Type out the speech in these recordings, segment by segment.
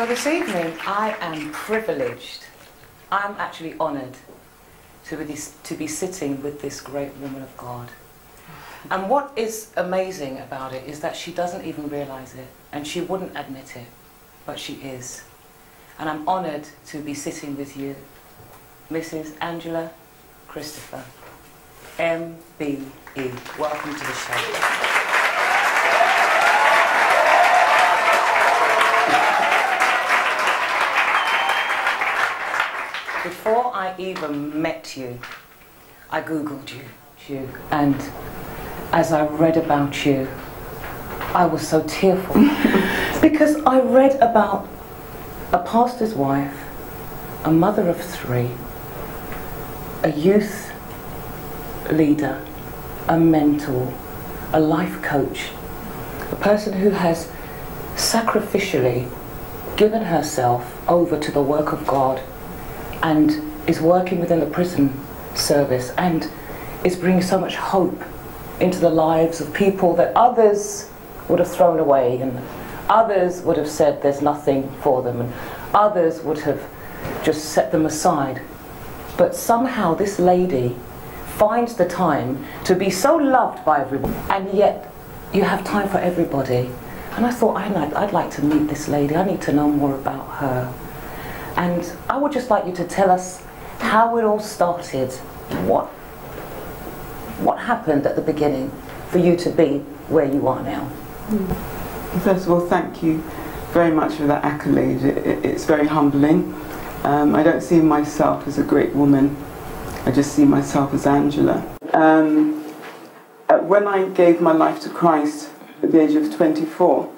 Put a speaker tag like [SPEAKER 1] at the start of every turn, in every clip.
[SPEAKER 1] So this evening, I am privileged, I'm actually honoured to be sitting with this great woman of God. And what is amazing about it is that she doesn't even realise it, and she wouldn't admit it, but she is. And I'm honoured to be sitting with you, Mrs. Angela Christopher MBE. Welcome to the show. Before I even met you, I Googled you, and as I read about you, I was so tearful because I read about a pastor's wife, a mother of 3, a youth leader, a mentor, a life coach, a person who has sacrificially given herself over to the work of God and is working within the prison service and is bringing so much hope into the lives of people that others would have thrown away, and others would have said there's nothing for them, and others would have just set them aside. But somehow this lady finds the time to be so loved by everyone, and yet you have time for everybody. And I thought, I'd like to meet this lady. I need to know more about her. And I would just like you to tell us how it all started. What happened at the beginning for you to be where you are now?
[SPEAKER 2] First of all, thank you very much for that accolade. It's very humbling. I don't see myself as a great woman. I just see myself as Angela. When I gave my life to Christ at the age of 24,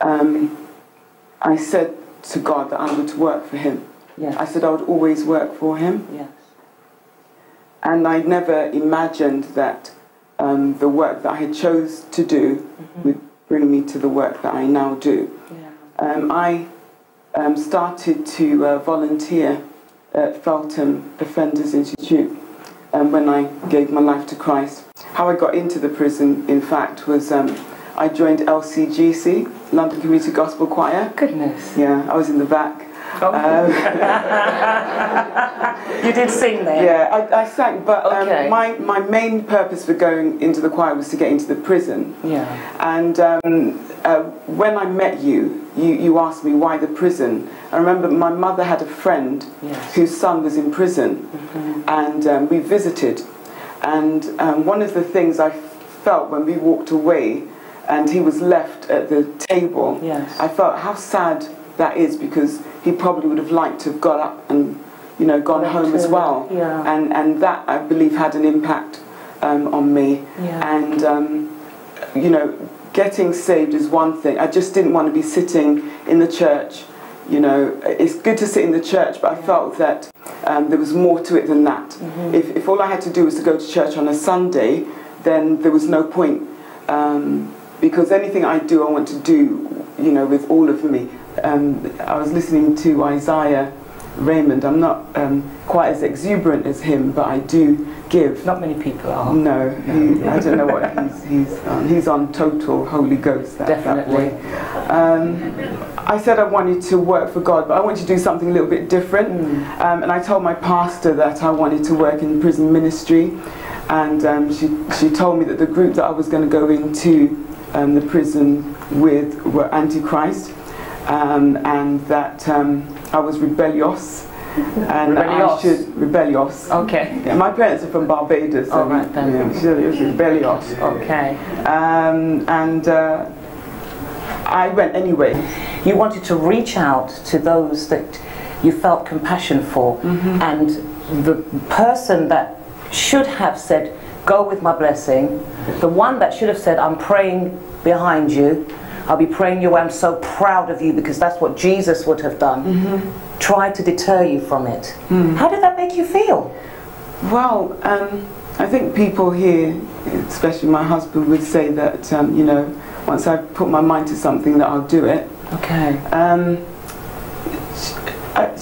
[SPEAKER 2] I said to God that I would work for him.
[SPEAKER 1] Yes.
[SPEAKER 2] I said I would always work for him.
[SPEAKER 1] Yes.
[SPEAKER 2] And I never imagined that the work that I had chose to do would bring me to the work that I now do. Yeah. I started to volunteer at Feltham Offenders Institute when I gave my life to Christ. How I got into the prison, in fact, was I joined LCGC, London Community Gospel Choir.
[SPEAKER 1] Goodness.
[SPEAKER 2] Yeah, I was in the back.
[SPEAKER 1] Oh. You did sing there?
[SPEAKER 2] Yeah, I sang, but
[SPEAKER 1] okay.
[SPEAKER 2] my main purpose for going into the choir was to get into the prison.
[SPEAKER 1] Yeah.
[SPEAKER 2] And when I met you, you asked me why the prison. I remember my mother had a friend whose son was in prison, and we visited. And one of the things I felt when we walked away and he was left at the table, I felt how sad that is, because he probably would have liked to have got up and, you know, gone home as well. Yeah. And that, I believe, had an impact on me. Yeah. And, you know, getting saved is one thing. I just didn't want to be sitting in the church. You know, it's good to sit in the church, but I felt that there was more to it than that. If all I had to do was to go to church on a Sunday, then there was no point. Because anything I do, I want to do, you know, with all of me. I was listening to Isaiah Raymond. I'm not quite as exuberant as him, but I do give.
[SPEAKER 1] Not many people are.
[SPEAKER 2] No, I don't know what he's on. He's on total Holy Ghost that way. I said I wanted to work for God, but I wanted to do something a little bit different. And I told my pastor that I wanted to work in prison ministry, and she told me that the group that I was going to go into the prison with were Antichrist. And that I was rebellious, and I should rebellious.
[SPEAKER 1] Okay.
[SPEAKER 2] Yeah, my parents are from Barbados.
[SPEAKER 1] All right then.
[SPEAKER 2] Yeah, she was rebellious.
[SPEAKER 1] Okay.
[SPEAKER 2] And I went anyway.
[SPEAKER 1] You wanted to reach out to those that you felt compassion for, and the person that should have said, "Go with my blessing," the one that should have said, "I'm praying behind you. I'll be praying you. I'm so proud of you," because that's what Jesus would have done. Tried to deter you from it. How did that make you feel?
[SPEAKER 2] Well, I think people here, especially my husband, would say that, you know, once I put my mind to something, that I'll do it.
[SPEAKER 1] Okay.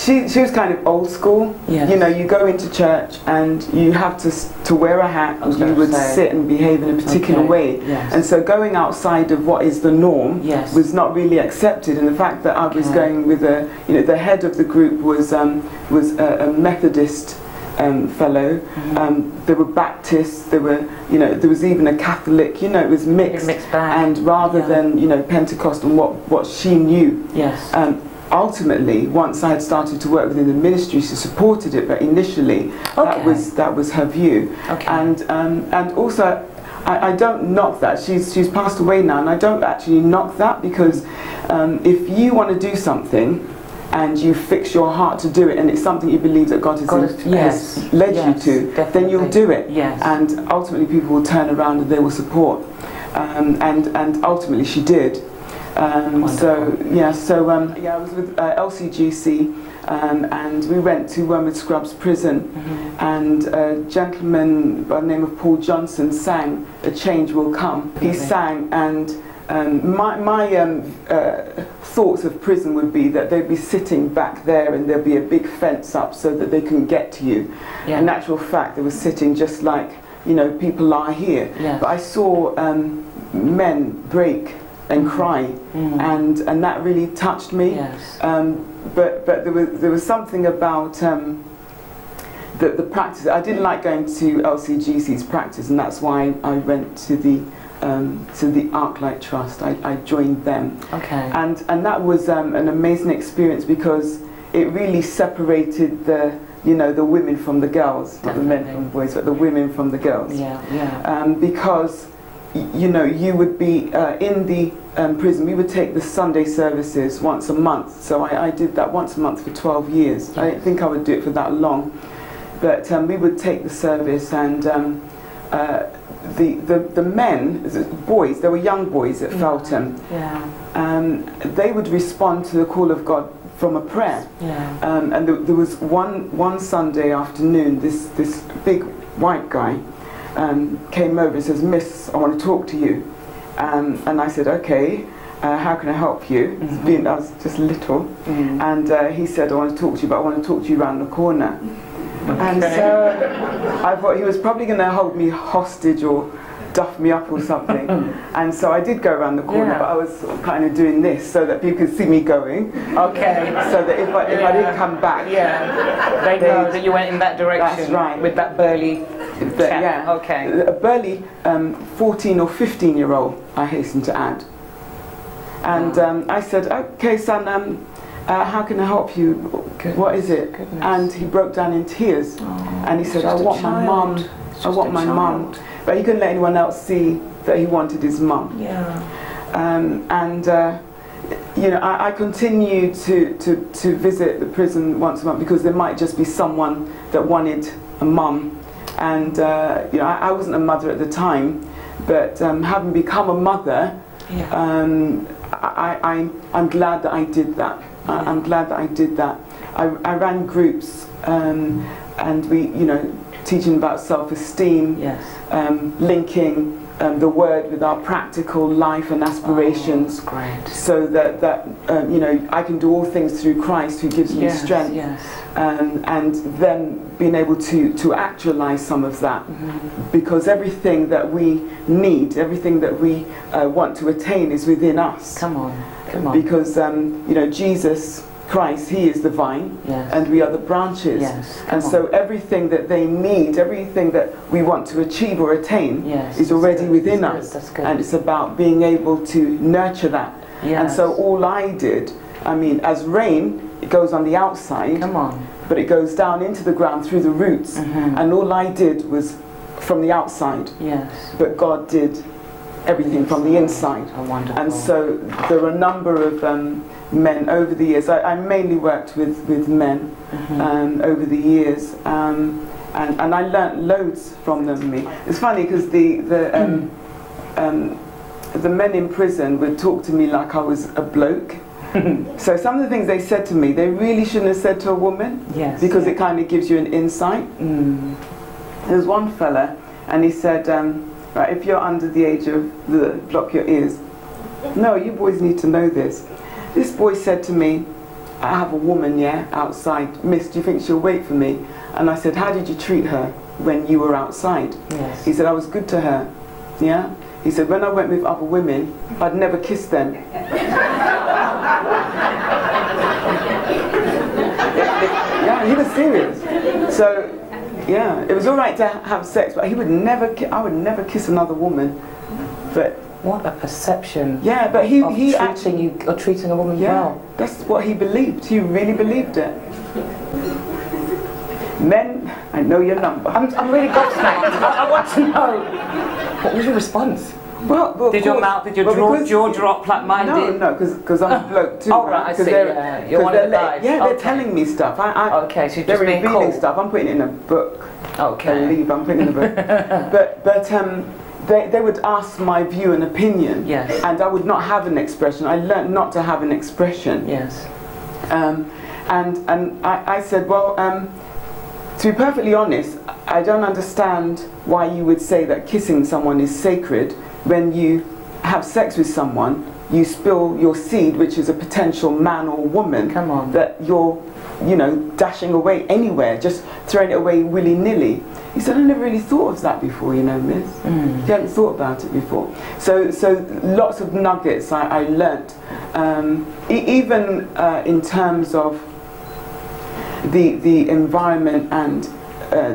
[SPEAKER 2] she was kind of old school.
[SPEAKER 1] Yes.
[SPEAKER 2] You know, you go into church and you have to wear a hat. You would sit and behave in a particular way.
[SPEAKER 1] Yes.
[SPEAKER 2] And so going outside of what is the norm was not really accepted. And the fact that I was going with the head of the group was a Methodist fellow. There were Baptists. There was even a Catholic. You know, it was mixed
[SPEAKER 1] bag.
[SPEAKER 2] And rather than Pentecostal, what she knew.
[SPEAKER 1] Yes.
[SPEAKER 2] Ultimately, once I had started to work within the ministry, she supported it. But initially, that was her view.
[SPEAKER 1] Okay.
[SPEAKER 2] And also, I don't knock that. She's passed away now, and I don't actually knock that, because if you want to do something and you fix your heart to do it, and it's something you believe that God has led you to,
[SPEAKER 1] definitely.
[SPEAKER 2] then you'll do it.
[SPEAKER 1] Yes.
[SPEAKER 2] And ultimately people will turn around and they will support. And ultimately she did. I was with LCGC, and we went to Wormwood Scrubs prison, and a gentleman by the name of Paul Johnson sang "A Change Will Come." He sang, and my thoughts of prison would be that they'd be sitting back there and there'd be a big fence up so that they couldn't get to you. In actual fact, they were sitting just like people are here. But I saw men break and cry, and that really touched me. But there was something about the practice. I didn't like going to LCGC's practice, and that's why I went to the Arclight Trust. I joined them.
[SPEAKER 1] Okay.
[SPEAKER 2] And that was an amazing experience, because it really separated the women from the girls, not the men from the boys, but the women from the girls. Because you would be in the prison. We would take the Sunday services once a month. So I did that once a month for 12 years. I didn't think I would do it for that long. But we would take the service, and the men, the boys, there were young boys at Feltham, they would respond to the call of God from a prayer. And there was one Sunday afternoon, this big white guy came over and says, "Miss, I want to talk to you." And I said, "Okay, how can I help you?" I was just little. And he said, "I want to talk to you, but I want to talk to you around the corner." And so I thought he was probably going to hold me hostage or duff me up or something. And so I did go around the corner, but I was sort of kind of doing this so that people could see me going.
[SPEAKER 1] Okay.
[SPEAKER 2] So that if I didn't come back,
[SPEAKER 1] they know that you went in that direction.
[SPEAKER 2] That's right.
[SPEAKER 1] With that burly chap. Okay.
[SPEAKER 2] A burly 14 or 15-year-old, I hasten to add. And I said, "Okay, son, how can I help you? What is it?" And he broke down in tears, and he said, "I want my mum. I want my mum." But he couldn't let anyone else see that he wanted his mum. I continued to visit the prison once a month, because there might just be someone that wanted a mum. And I wasn't a mother at the time, but having become a mother, I'm glad that I did that. I'm glad that I did that. I ran groups, and we, teaching about self-esteem, linking the word with our practical life and aspirations, so that I can do all things through Christ who gives me strength, and then being able to actualize some of that, because everything that we need, everything that we want to attain is within us.
[SPEAKER 1] Come on.
[SPEAKER 2] Because Jesus Christ, he is the vine, and we are the branches. And so everything that they need, everything that we want to achieve or attain is already within us. And it's about being able to nurture that. And so all I did, as rain, it goes on the outside, but it goes down into the ground through the roots. And all I did was from the outside. But God did everything from the inside. And so there are a number of men over the years. I mainly worked with men over the years, and I learnt loads from them. It's funny, because the men in prison would talk to me like I was a bloke. So some of the things they said to me, they really shouldn't have said to a woman, because it kind of gives you an insight. There's one fella, and he said, right, if you're under the age of block your ears. No, you boys need to know this. This boy said to me, I have a woman, yeah, outside. Miss, do you think she'll wait for me? And I said, how did you treat her when you were outside?
[SPEAKER 1] Yes.
[SPEAKER 2] He said, I was good to her, yeah? He said, when I went with other women, I'd never kiss them. Yeah, he was serious. So, yeah, it was all right to have sex, but he would never. I would never kiss another woman. But
[SPEAKER 1] what a perception!
[SPEAKER 2] Yeah, but he
[SPEAKER 1] treating a woman well.
[SPEAKER 2] That's what he believed. He really believed it. Men, I know your number.
[SPEAKER 1] I'm really gobsmacked. I want to know. What was your response?
[SPEAKER 2] Well,
[SPEAKER 1] did your jaw drop like mine did?
[SPEAKER 2] No, because I'm a bloke too.
[SPEAKER 1] Oh, right, I see. You're one of the guys.
[SPEAKER 2] Yeah, they're telling me stuff.
[SPEAKER 1] Okay, so you're just
[SPEAKER 2] being
[SPEAKER 1] revealing
[SPEAKER 2] cool. Stuff. I'm putting it in a book.
[SPEAKER 1] Okay.
[SPEAKER 2] I believe I'm putting it in a book. but they would ask my view and opinion.
[SPEAKER 1] Yes.
[SPEAKER 2] And I would not have an expression. I learned not to have an expression.
[SPEAKER 1] Yes.
[SPEAKER 2] And I said, well, to be perfectly honest, I don't understand why you would say that kissing someone is sacred. When you have sex with someone, you spill your seed, which is a potential man or woman.
[SPEAKER 1] Come on.
[SPEAKER 2] That you're, dashing away anywhere, just throwing it away willy-nilly. He said, I never really thought of that before, miss. You hadn't thought about it before. So lots of nuggets I learnt. Even in terms of the environment and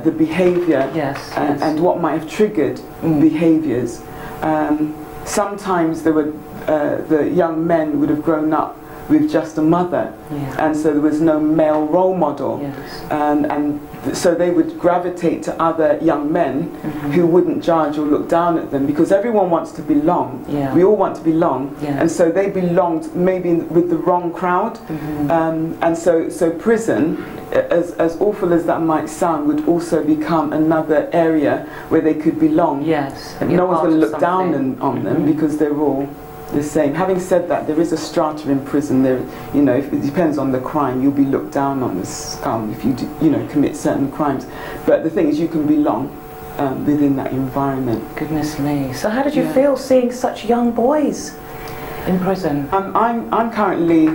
[SPEAKER 2] the behaviour, and what might have triggered behaviours. Sometimes the young men would have grown up with just a mother, and so there was no male role model, and so they would gravitate to other young men who wouldn't judge or look down at them, because everyone wants to belong. We all want to belong, and so they belonged maybe with the wrong crowd, and so prison, as awful as that might sound, would also become another area where they could belong. No one's going to look down on them because they're all the same. Having said that, there is a strata in prison. There, if it depends on the crime, you'll be looked down on the scum if you commit certain crimes. But the thing is, you can belong within that environment.
[SPEAKER 1] Goodness me! So how did you feel seeing such young boys in prison?
[SPEAKER 2] I'm currently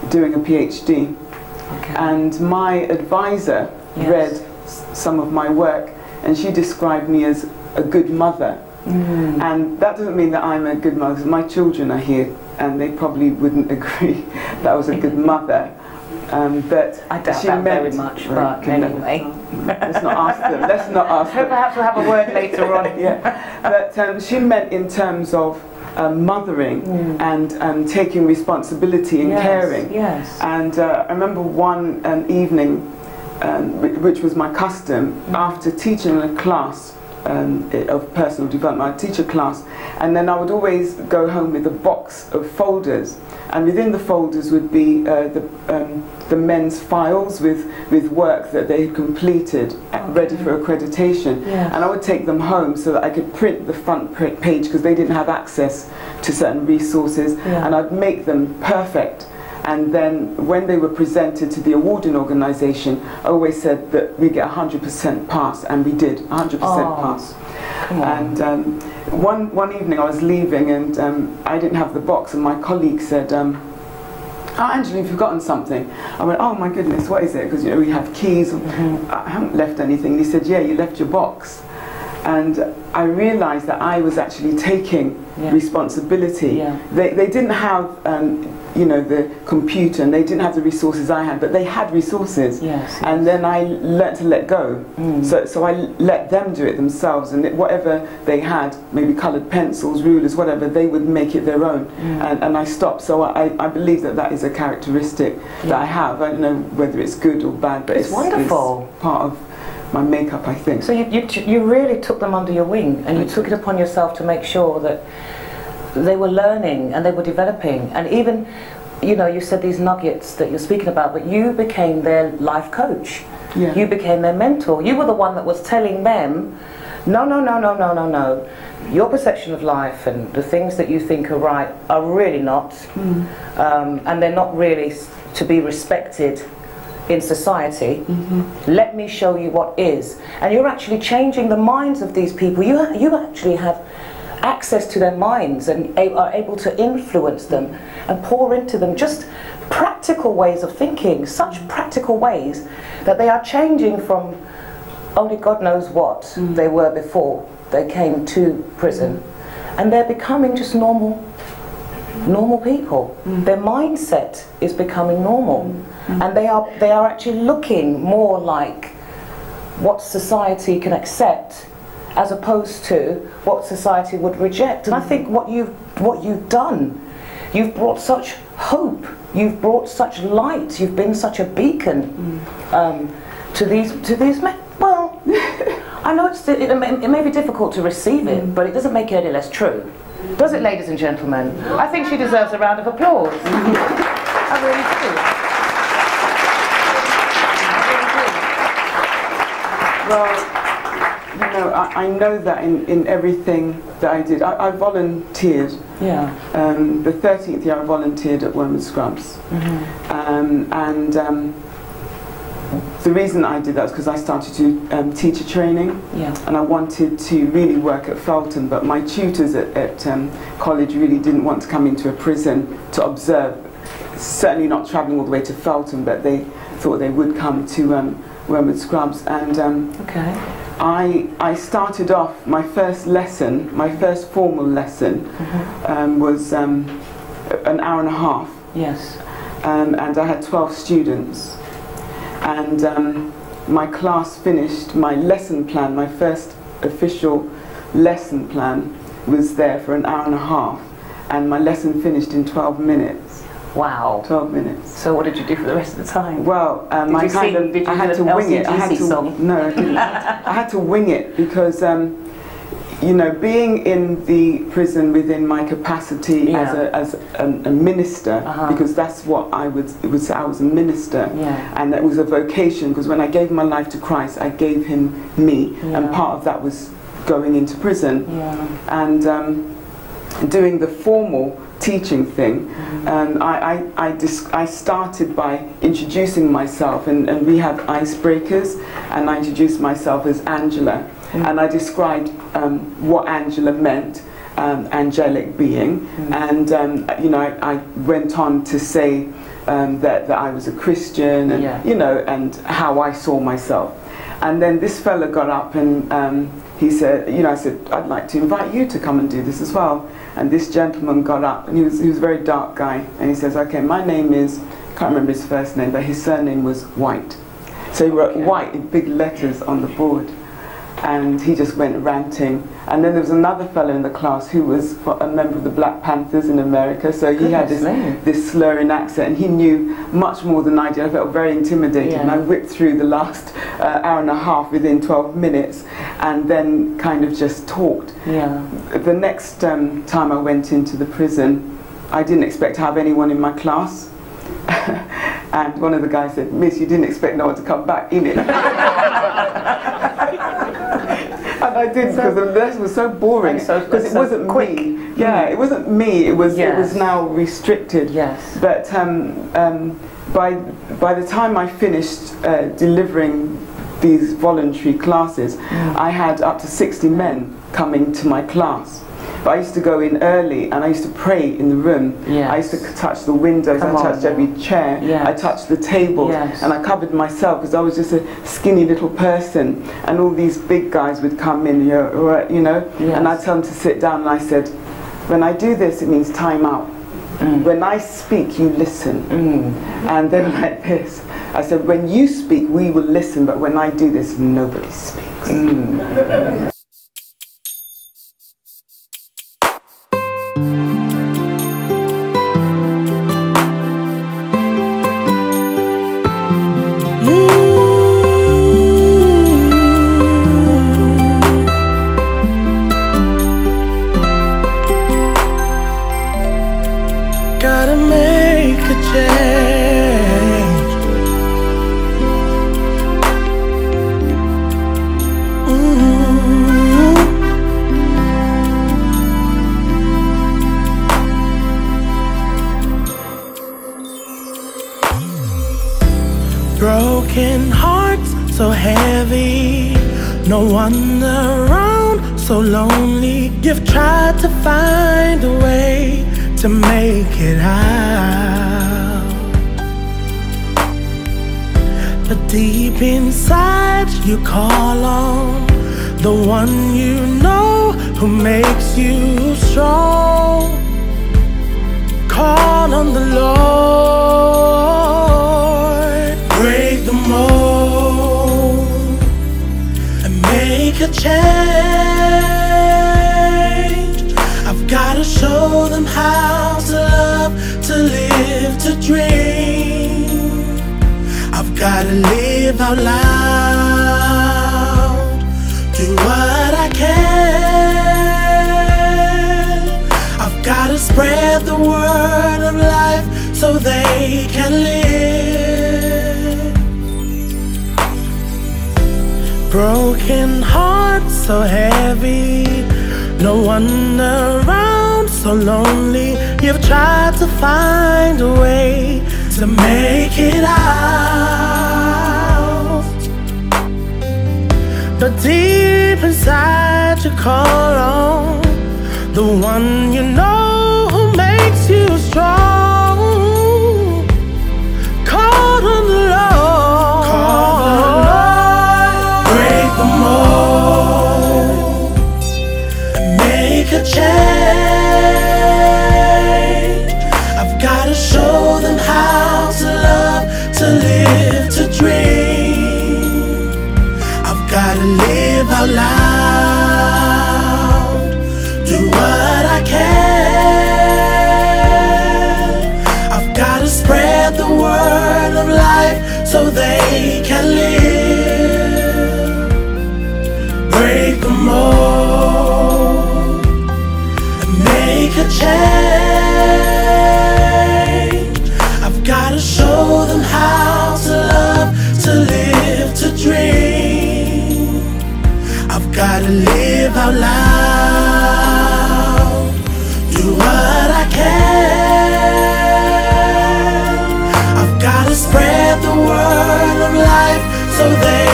[SPEAKER 2] doing a PhD, and my advisor read some of my work, and she described me as a good mother. And that doesn't mean that I'm a good mother. My children are here, and they probably wouldn't agree that I was a good mother. But
[SPEAKER 1] I doubt that very much. But anyway,
[SPEAKER 2] let's not ask them. Let's not ask them.
[SPEAKER 1] Perhaps we'll have a word later on.
[SPEAKER 2] But she meant in terms of mothering and taking responsibility and caring. And I remember one evening, which was my custom, after teaching a class of personal development. I'd teach a class, and then I would always go home with a box of folders, and within the folders would be the men's files with work that they had completed, ready for accreditation. And I would take them home so that I could print the front page, because they didn't have access to certain resources, and I'd make them perfect. And then when they were presented to the awarding organisation, I always said that we get 100% pass, and we did 100% pass. And one evening I was leaving, and I didn't have the box, and my colleague said, "Oh, Angela, you've forgotten something." I went, "Oh my goodness, what is it?" Because we have keys. I haven't left anything. And he said, "Yeah, you left your box." And I realised that I was actually taking responsibility. They didn't have the computer, and they didn't have the resources I had, but they had resources. And then I learnt to let go. So I let them do it themselves, and whatever they had, maybe coloured pencils, rulers, whatever, they would make it their own. And I stopped. So I believe that is a characteristic that I have. I don't know whether it's good or bad, but it's wonderful. It's part of my makeup, I think.
[SPEAKER 1] So you really took them under your wing, and you took it upon yourself to make sure that they were learning and they were developing. And even, you said these nuggets that you're speaking about, but you became their life coach. You became their mentor. You were the one that was telling them, no, your perception of life and the things that you think are right are really not, and they're not really to be respected in society. Let me show you what is. And you're actually changing the minds of these people. You actually have access to their minds and are able to influence them and pour into them just practical ways of thinking, such practical ways that they are changing from only God knows what they were before they came to prison, and they're becoming just normal people. Their mindset is becoming normal, and they are actually looking more like what society can accept, as opposed to what society would reject. And I think what you've done, you've brought such hope, you've brought such light, you've been such a beacon to these men. Well, I know it may be difficult to receive it, but it doesn't make it any less true. Does it, ladies and gentlemen? I think she deserves a round of applause. I really do.
[SPEAKER 2] Well, you know, I know that in everything that I did, I volunteered.
[SPEAKER 1] Yeah.
[SPEAKER 2] The 13th year I volunteered at Women's Scrubs. The reason I did that was because I started to teacher training, and I wanted to really work at Felton, but my tutors at college really didn't want to come into a prison to observe, certainly not travelling all the way to Felton, but they thought they would come to Women's Scrubs. And I started off, my first lesson, my first formal lesson was an hour and a half.
[SPEAKER 1] Yes.
[SPEAKER 2] And I had 12 students. And my class finished, my lesson plan, my first official lesson plan was there for an hour and a half, and my lesson finished in 12 minutes.
[SPEAKER 1] Wow.
[SPEAKER 2] 12 minutes.
[SPEAKER 1] So what did you do for the rest of the time?
[SPEAKER 2] Well, I had to wing it. No, I didn't. I had to wing it because, you know, being in the prison within my capacity as a minister, because that's what I would say, I was a minister, and that was a vocation, because when I gave my life to Christ, I gave him me, and part of that was going into prison, and doing the formal teaching thing. I started by introducing myself, and we have icebreakers, and I introduced myself as Angela. And I described what Angela meant, angelic being, and you know, I went on to say that I was a Christian, and you know, and how I saw myself. And then this fella got up and he said, you know, I said, I'd like to invite you to come and do this as well. And this gentleman got up, and he was a very dark guy, and he says, okay, my name is, can't remember his first name, but his surname was White. So he wrote White in big letters on the board. And he just went ranting. And then there was another fellow in the class who was a member of the Black Panthers in America, so he had this slurring accent, and he knew much more than I did. I felt very intimidated, and I whipped through the last hour and a half within 12 minutes, and then kind of just talked. The next time I went into the prison, I didn't expect to have anyone in my class. And one of the guys said, "Miss, you didn't expect no one to come back, innit?" And I did, because the lesson was so boring, because it wasn't me. It wasn't me. It was now restricted. But by the time I finished delivering these voluntary classes, I had up to 60 men coming to my class. But I used to go in early, and I used to pray in the room. I used to touch the windows, I touched every chair, I touched the tables, and I covered myself, because I was just a skinny little person, and all these big guys would come in, you know, and I'd tell them to sit down, and I said, when I do this, it means time out. When I speak, you listen. And then like this, I said, when you speak, we will listen, but when I do this, nobody speaks.
[SPEAKER 3] Gotta make a change. Broken hearts so heavy, no one around, so lonely. you've tried to find a way to make it out, but deep inside you call on the one you know who makes you strong. Call on the Lord, break the mold and make a change. I've gotta show them how to love, to live, to dream. I've gotta live out loud, do what I can. I've gotta spread the word of life so they can live. Broken hearts so heavy, no one around, so lonely. You've tried to find a way to make it out, but deep inside you call on the one you know who makes you strong. Call on the Lord, break the mold, make a change. I've gotta show them how to love, to live, to dream. I've gotta live out loud, do what I can. I've gotta spread the word of life so they can live. Break the mold and make a change. I've gotta show them how to love, to live, to dream. I've gotta live out loud, do what I can. I've gotta spread the word of life so they